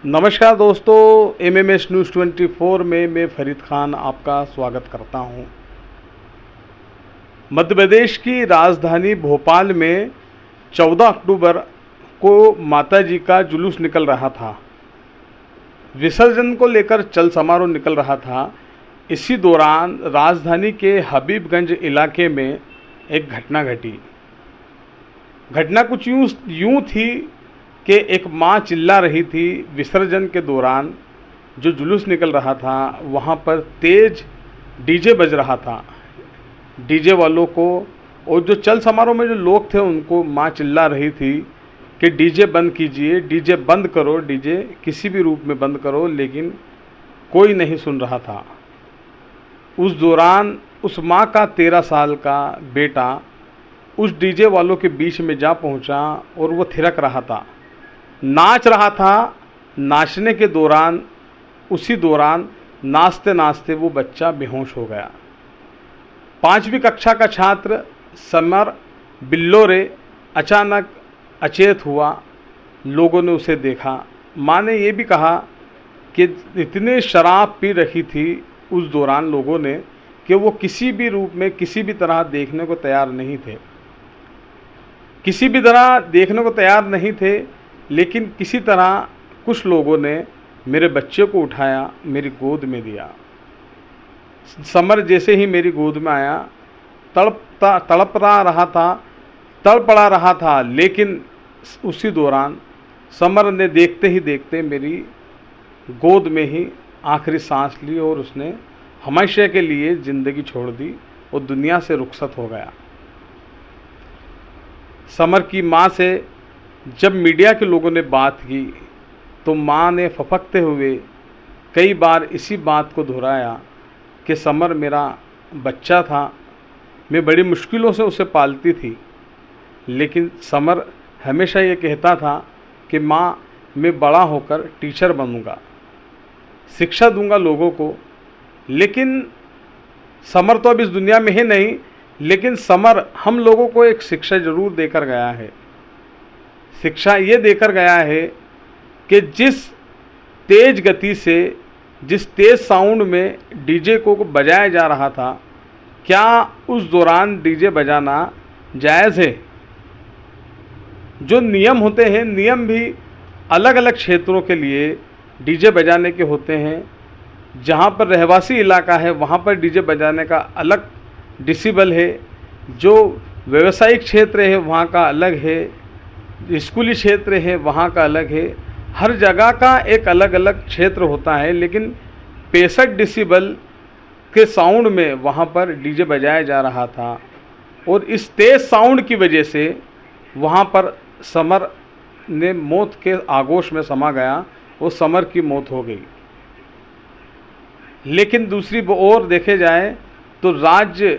नमस्कार दोस्तों, MMS news 24 में मैं फरीद खान आपका स्वागत करता हूं। मध्य प्रदेश की राजधानी भोपाल में 14 अक्टूबर को माताजी का जुलूस निकल रहा था। विसर्जन को लेकर चल समारोह निकल रहा था। इसी दौरान राजधानी के हबीबगंज इलाके में एक घटना घटी। घटना कुछ यूं थी कि एक माँ चिल्ला रही थी। विसर्जन के दौरान जो जुलूस निकल रहा था वहाँ पर तेज डीजे बज रहा था। डीजे वालों को और जो चल समारोह में जो लोग थे उनको माँ चिल्ला रही थी कि डीजे बंद कीजिए, डीजे बंद करो, डीजे किसी भी रूप में बंद करो, लेकिन कोई नहीं सुन रहा था। उस दौरान उस माँ का 13 साल का बेटा उस डीजे वालों के बीच में जा पहुँचा और वो थिरक रहा था, नाच रहा था। नाचने के दौरान उसी दौरान नाचते नाचते वो बच्चा बेहोश हो गया। 5वीं कक्षा का छात्र समर बिल्लोरे अचानक अचेत हुआ। लोगों ने उसे देखा। माँ ने ये भी कहा कि इतने शराब पी रखी थी उस दौरान लोगों ने कि वो किसी भी रूप में किसी भी तरह देखने को तैयार नहीं थे, किसी भी तरह देखने को तैयार नहीं थे। लेकिन किसी तरह कुछ लोगों ने मेरे बच्चे को उठाया, मेरी गोद में दिया। समर जैसे ही मेरी गोद में आया तड़पड़ा रहा था, लेकिन उसी दौरान समर ने देखते ही देखते मेरी गोद में ही आखिरी सांस ली और उसने हमेशा के लिए ज़िंदगी छोड़ दी और दुनिया से रुखसत हो गया। समर की माँ से जब मीडिया के लोगों ने बात की तो माँ ने फफकते हुए कई बार इसी बात को दोहराया कि समर मेरा बच्चा था, मैं बड़ी मुश्किलों से उसे पालती थी, लेकिन समर हमेशा ये कहता था कि माँ मैं बड़ा होकर टीचर बनूंगा, शिक्षा दूंगा लोगों को। लेकिन समर तो अब इस दुनिया में है नहीं, लेकिन समर हम लोगों को एक शिक्षा ज़रूर देकर गया है। शिक्षा ये देकर गया है कि जिस तेज गति से, जिस तेज साउंड में डीजे को बजाया जा रहा था, क्या उस दौरान डीजे बजाना जायज़ है? जो नियम होते हैं, नियम भी अलग अलग क्षेत्रों के लिए डीजे बजाने के होते हैं। जहाँ पर रहवासी इलाका है वहाँ पर डीजे बजाने का अलग डिसिबल है, जो व्यवसायिक क्षेत्र है वहाँ का अलग है, स्कूली क्षेत्र है वहाँ का अलग है। हर जगह का एक अलग अलग क्षेत्र होता है, लेकिन 65 डिसिबल के साउंड में वहाँ पर डीजे बजाया जा रहा था और इस तेज़ साउंड की वजह से वहाँ पर समर ने मौत के आगोश में समा गया और समर की मौत हो गई। लेकिन दूसरी ओर देखे जाए तो राज्य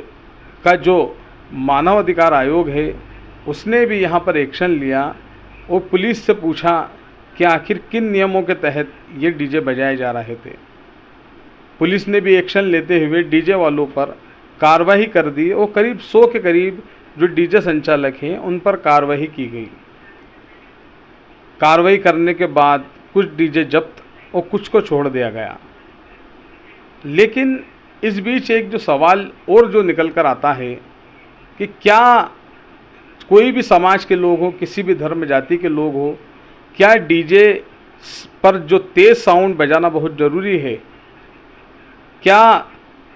का जो मानव अधिकार आयोग है उसने भी यहाँ पर एक्शन लिया और पुलिस से पूछा कि आखिर किन नियमों के तहत ये डीजे बजाए जा रहे थे। पुलिस ने भी एक्शन लेते हुए डीजे वालों पर कार्रवाई कर दी और करीब 100 के करीब जो डीजे संचालक हैं उन पर कार्रवाई की गई। कार्रवाई करने के बाद कुछ डीजे जब्त और कुछ को छोड़ दिया गया। लेकिन इस बीच एक जो सवाल और जो निकल कर आता है कि क्या कोई भी समाज के लोग हो, किसी भी धर्म जाति के लोग हो, क्या डीजे पर जो तेज़ साउंड बजाना बहुत ज़रूरी है? क्या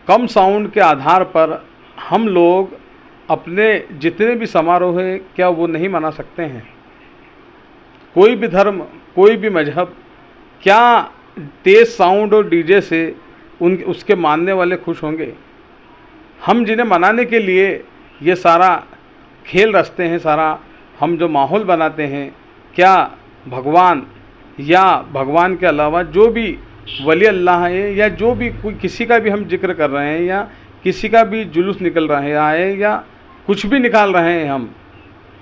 कम साउंड के आधार पर हम लोग अपने जितने भी समारोह हैं क्या वो नहीं मना सकते हैं? कोई भी धर्म, कोई भी मजहब, क्या तेज़ साउंड और डीजे से उसके मानने वाले खुश होंगे? हम जिन्हें मनाने के लिए ये सारा खेल रचते हैं, सारा हम जो माहौल बनाते हैं, क्या भगवान या भगवान के अलावा जो भी वली अल्लाह है या जो भी कोई किसी का भी हम जिक्र कर रहे हैं या किसी का भी जुलूस निकल रहा है या कुछ भी निकाल रहे हैं हम,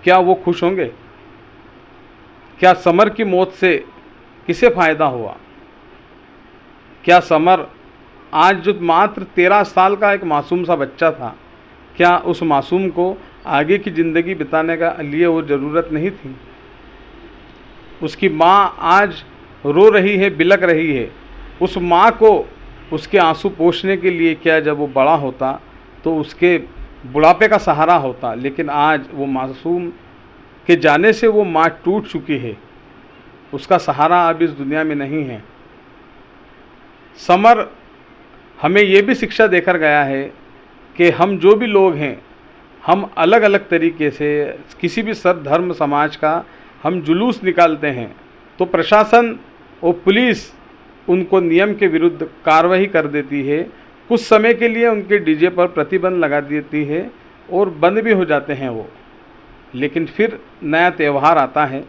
क्या वो खुश होंगे? क्या समर की मौत से किसे फ़ायदा हुआ? क्या समर आज जो मात्र 13 साल का एक मासूम सा बच्चा था, क्या उस मासूम को आगे की ज़िंदगी बिताने का लिए वो ज़रूरत नहीं थी? उसकी माँ आज रो रही है, बिलक रही है, उस माँ को उसके आंसू पोंछने के लिए क्या जब वो बड़ा होता तो उसके बुढ़ापे का सहारा होता। लेकिन आज वो मासूम के जाने से वो माँ टूट चुकी है, उसका सहारा अब इस दुनिया में नहीं है। समर हमें ये भी शिक्षा देकर गया है कि हम जो भी लोग हैं, हम अलग अलग तरीके से किसी भी सब धर्म समाज का हम जुलूस निकालते हैं तो प्रशासन और पुलिस उनको नियम के विरुद्ध कार्रवाई कर देती है। कुछ समय के लिए उनके डीजे पर प्रतिबंध लगा देती है और बंद भी हो जाते हैं वो। लेकिन फिर नया त्यौहार आता है,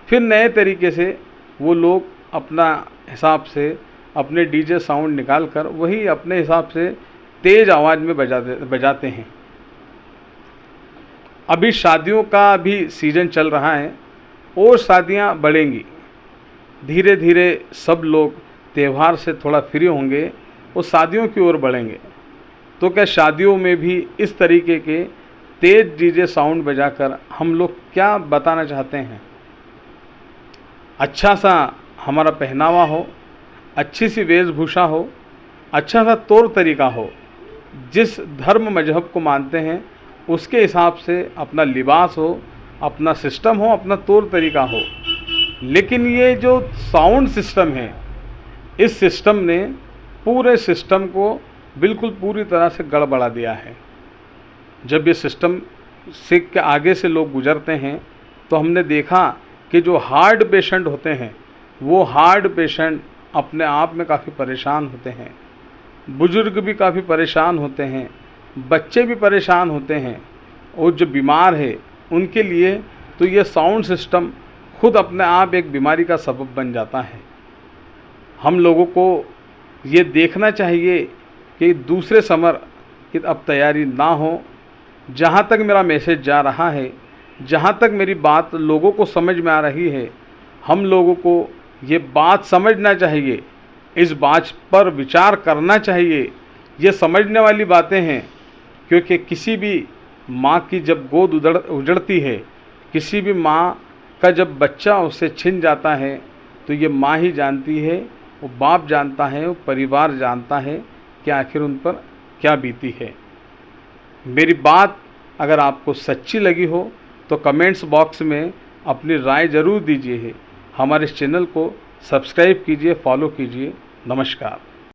फिर नए तरीके से वो लोग अपना हिसाब से अपने डीजे साउंड निकाल कर वही अपने हिसाब से तेज़ आवाज़ में बजाते हैं। अभी शादियों का भी सीज़न चल रहा है और शादियां बढ़ेंगी। धीरे धीरे सब लोग त्यौहार से थोड़ा फ्री होंगे और शादियों की ओर बढ़ेंगे। तो क्या शादियों में भी इस तरीके के तेज़ डीजे साउंड बजाकर हम लोग क्या बताना चाहते हैं? अच्छा सा हमारा पहनावा हो, अच्छी सी वेशभूषा हो, अच्छा सा तौर तरीका हो, जिस धर्म मजहब को मानते हैं उसके हिसाब से अपना लिबास हो, अपना सिस्टम हो, अपना तौर तरीका हो। लेकिन ये जो साउंड सिस्टम है, इस सिस्टम ने पूरे सिस्टम को बिल्कुल पूरी तरह से गड़बड़ा दिया है। जब ये सिस्टम से के आगे से लोग गुजरते हैं तो हमने देखा कि जो हार्ट पेशेंट होते हैं वो हार्ट पेशेंट अपने आप में काफ़ी परेशान होते हैं, बुजुर्ग भी काफ़ी परेशान होते हैं, बच्चे भी परेशान होते हैं, और जो बीमार है उनके लिए तो ये साउंड सिस्टम खुद अपने आप एक बीमारी का सबब बन जाता है। हम लोगों को ये देखना चाहिए कि दूसरे समर की अब तैयारी ना हो। जहाँ तक मेरा मैसेज जा रहा है, जहाँ तक मेरी बात लोगों को समझ में आ रही है, हम लोगों को ये बात समझना चाहिए, इस बात पर विचार करना चाहिए। ये समझने वाली बातें हैं, क्योंकि किसी भी माँ की जब गोद उजड़ती है, किसी भी माँ का जब बच्चा उससे छिन जाता है, तो ये माँ ही जानती है, वो बाप जानता है, वो परिवार जानता है कि आखिर उन पर क्या बीती है। मेरी बात अगर आपको सच्ची लगी हो तो कमेंट्स बॉक्स में अपनी राय ज़रूर दीजिए। हमारे इस चैनल को सब्सक्राइब कीजिए, फॉलो कीजिए। नमस्कार।